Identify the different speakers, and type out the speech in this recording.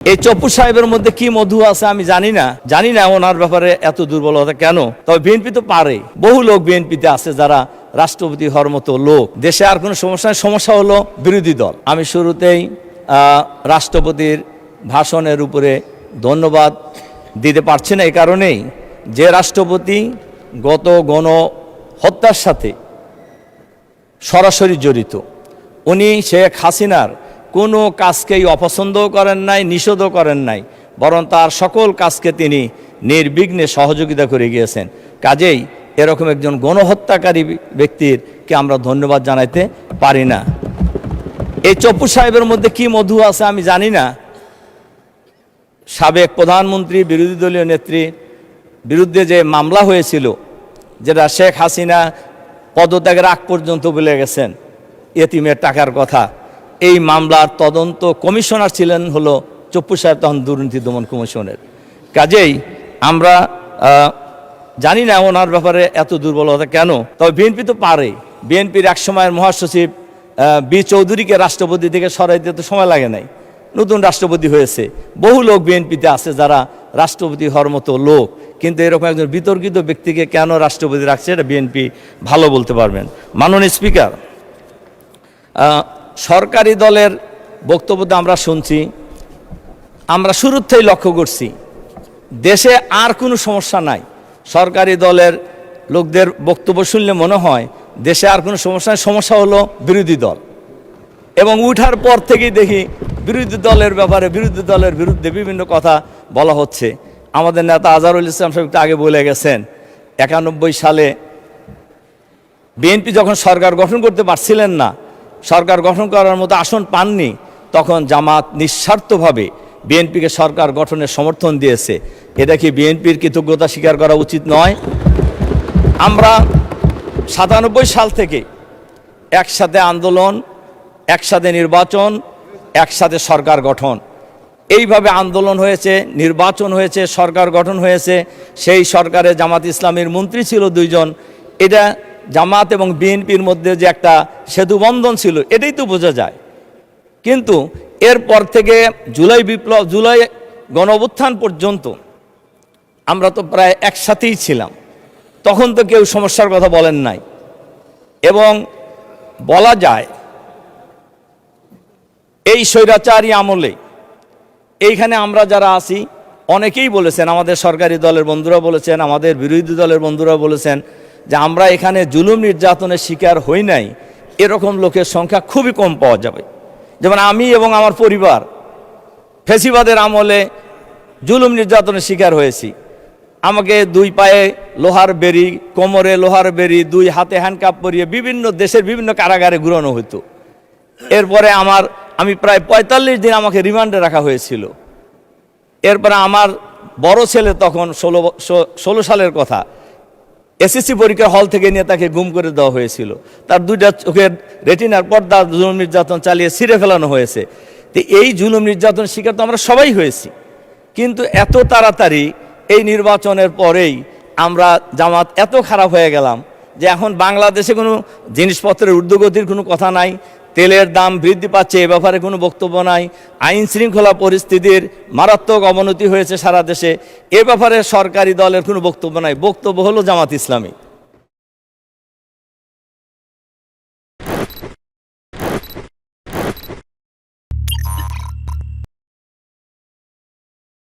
Speaker 1: এই চপ্পু সাহেবের মধ্যে কি মধু আছে আমি জানি না ওনার ব্যাপারে এত দুর্বলতা কেন। তবে বিএনপি তো পারে, বহু লোক বিএনপিতে আছে যারা রাষ্ট্রপতি হওয়ার মতো লোক। দেশে আর কোনো সমস্যা হলো বিরোধী দল। আমি শুরুতেই রাষ্ট্রপতির ভাষণের উপরে ধন্যবাদ দিতে পারছি না এই কারণেই যে রাষ্ট্রপতি গত গণহত্যার সাথে সরাসরি জড়িত। উনি শেখ হাসিনার কোনো কাজকেই অপছন্দও করেন নাই, নিষেধও করেন নাই, বরং তার সকল কাজকে তিনি নির্বিঘ্নে সহযোগিতা করে গিয়েছেন। কাজেই এরকম একজন গণহত্যাকারী ব্যক্তিরকে আমরা ধন্যবাদ জানাইতে পারি না। এই চপ্পু সাহেবের মধ্যে কি মধু আছে আমি জানি না। সাবেক প্রধানমন্ত্রী বিরোধী দলীয় নেত্রী বিরুদ্ধে যে মামলা হয়েছিল, যেটা শেখ হাসিনা পদত্যাগের আগ পর্যন্ত বলে গেছেন এতিমের টাকার কথা, এই মামলার তদন্ত কমিশনার ছিলেন হলো চপ্পু সাহেব, তখন দুর্নীতি দমন কমিশনের। কাজেই আমরা জানি না ওনার ব্যাপারে এত দুর্বলতা কেন। তবে বিএনপি তো পারে। বিএনপির এক সময়ের মহাসচিব বি চৌধুরীকে রাষ্ট্রপতি থেকে সরাইতে তো সময় লাগে নাই, নতুন রাষ্ট্রপতি হয়েছে। বহু লোক বিএনপিতে আছে যারা রাষ্ট্রপতি হওয়ার মতো লোক, কিন্তু এরকম একজন বিতর্কিত ব্যক্তিকে কেন রাষ্ট্রপতি রাখছে এটা বিএনপি ভালো বলতে পারবেন। মাননীয় স্পিকার, সরকারি দলের বক্তব্যতে আমরা শুনছি, আমরা শুরুর থেকেই লক্ষ্য করছি দেশে আর কোনো সমস্যা নাই। সরকারি দলের লোকদের বক্তব্য শুনলে মনে হয় দেশে আর কোনো সমস্যা নাই, সমস্যা হলো বিরোধী দল। এবং উঠার পর থেকেই দেখি বিরোধী দলের ব্যাপারে, বিরোধী দলের বিরুদ্ধে বিভিন্ন কথা বলা হচ্ছে। আমাদের নেতা আজহারুল ইসলাম সাহেব আগে বলে গেছেন 91 সালে বিএনপি যখন সরকার গঠন করতে পারছিলেন না, সরকার গঠন করার মতো আসন পাননি, তখন জামাত নিঃস্বার্থভাবে বিএনপিকে সরকার গঠনের সমর্থন দিয়েছে। এটা কি বিএনপির কৃতজ্ঞতা স্বীকার করা উচিত নয়? আমরা 97 সাল থেকে একসাথে আন্দোলন, একসাথে নির্বাচন, একসাথে সরকার গঠন, এইভাবে আন্দোলন হয়েছে, নির্বাচন হয়েছে, সরকার গঠন হয়েছে। সেই সরকারে জামাত ইসলামের মন্ত্রী ছিল 2 জন। এটা জামাত এবং বিএনপির মধ্যে যে একটা সেতুবন্ধন ছিল, এটাই তো বোঝা যায়। কিন্তু এরপর থেকে জুলাই বিপ্লব, জুলাই গণঅভ্যুত্থান পর্যন্ত আমরা তো প্রায় একসাথেই ছিলাম। তখন তো কেউ সমস্যার কথা বলেন নাই। এবং বলা যায় এই স্বৈরাচারী আমলে এইখানে আমরা যারা আছি অনেকেই বলেছেন, আমাদের সরকারি দলের বন্ধুরা বলেছেন, আমাদের বিরোধী দলের বন্ধুরা বলেছেন যে আমরা এখানে জুলুম নির্যাতনের শিকার হই নাই, এরকম লোকের সংখ্যা খুবই কম পাওয়া যাবে। যেমন আমি এবং আমার পরিবার ফ্যাসিবাদের আমলে জুলুম নির্যাতনের শিকার হয়েছি। আমাকে 2 পায়ে লোহার বেড়ি, কোমরে লোহার বেড়ি, 2 হাতে হ্যান্ডকাপ পরিয়ে বিভিন্ন দেশের বিভিন্ন কারাগারে ঘুরানো হতো। এরপরে আমি প্রায় 45 দিন আমাকে রিমান্ডে রাখা হয়েছিল। এরপরে আমার বড় ছেলে, তখন 16 সালের কথা, এসএসসি পরীক্ষার হল থেকে নিয়ে তাকে গুম করে দেওয়া হয়েছিল। তার 2টা চোখের রেটিনার পর্দা জুলুম নির্যাতন চালিয়ে ছিঁড়ে ফেলানো হয়েছে। তো এই জুলুম নির্যাতন শিকার তো আমরা সবাই হয়েছি। কিন্তু এত তাড়াতাড়ি এই নির্বাচনের পরেই আমরা জামাত এত খারাপ হয়ে গেলাম যে এখন বাংলাদেশে কোনো জিনিসপত্রের ঊর্ধ্বগতির কোনো কথা নাই, তেলের দাম বৃদ্ধি পাচ্ছে এ ব্যাপারে কোনো বক্তব্য নাই, আইন শৃঙ্খলা পরিস্থিতির মারাত্মক অবনতি হয়েছে সারা দেশে, এ ব্যাপারে সরকারি দলের কোনো বক্তব্য নাই। বক্তব্য হলো জামাত ইসলামী।